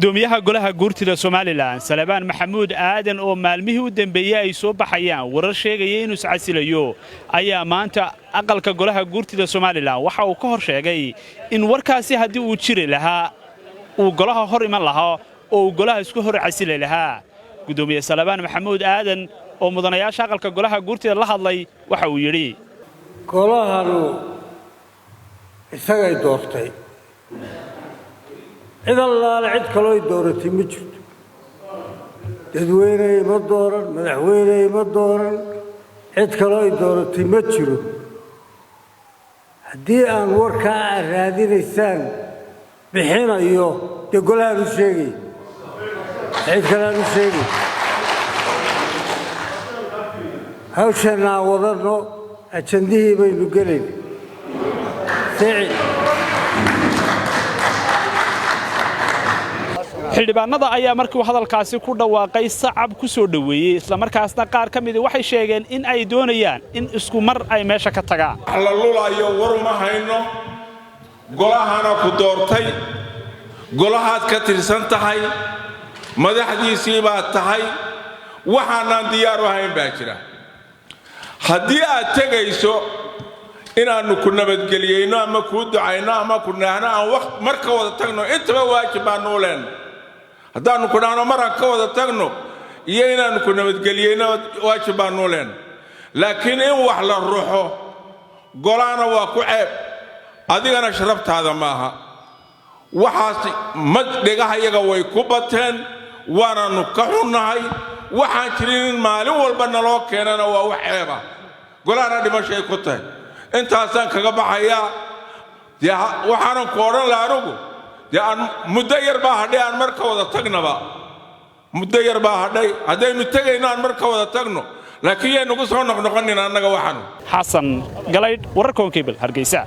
gudoomiyaha golaha guurtida Soomaaliland Salebaan Maxamuud Aadan oo maalmihii u dambeeyay ay soo baxayaan warar sheegaya inuu iscasilayo ayaa maanta aqalka golaha guurtida Soomaaliland waxa uu ka hor sheegay in warkaasi hadii uu jiri lahaa uu golaha hor iman lahaa oo golaha isku hor casilay lahaa gudoomiye Salebaan Maxamuud Aadan oo mudanayaasha aqalka golaha guurtida la hadlay waxa uu yiri golahanu isagay doortay إذا الله لعد كلوي دورتي مجد تدويني مدورا مدحويني مدورا عد كلوي دورتي مجد هدي أن وركا هذه الإنسان بحين أيوه تقولها نشيقي عد كلها نشيقي هوشنا وضرنا أتشنديه بين قليل سعيد xildhibaanada ayaa markii hadalkaasi ku dhawaaqay sacab ku soo dhaweeyay isla markaasna qaar ka mid ah waxay sheegeen in ay doonayaan in isku mar ay meesha ka tagaan la lulayo war ma hayno golahana ku doortay golahaad ka tirsan tahay madaxdiisii baa tahay waxaan diyaar u ahayn baa jira hadii aad tagayso inaanu ku nabadgeliyeyno ama ku ducayno ama ku naahna aan waqt marka wada tagno intaba waajib baan u leenahay haddaanu ku dhaano marka ka wada tagno iyo inaanu ku nabadgeliyeyno waajib baan u leenahay laakiin in wax la ruuxo golaana waa ku ceeb adigana sharaftaada maaha waxaas mad dhigahayaga way ku bateen waanaanu ka xunnahay waxaan jirin maalin walba naloo keenana waa wax ceeba golaana dhimashay ku tahay intaasaan kaga baxayaa waxaan ku oran laarugu aan muddo yar baa hadhay aan marka wada tagnaba muddo yar baa hadhay hadaynu tagayno aan marka wada tagno laakiin ay nagu soo noqnoqonin annaga waxaan xasan galayd wararka Cable Hargeysa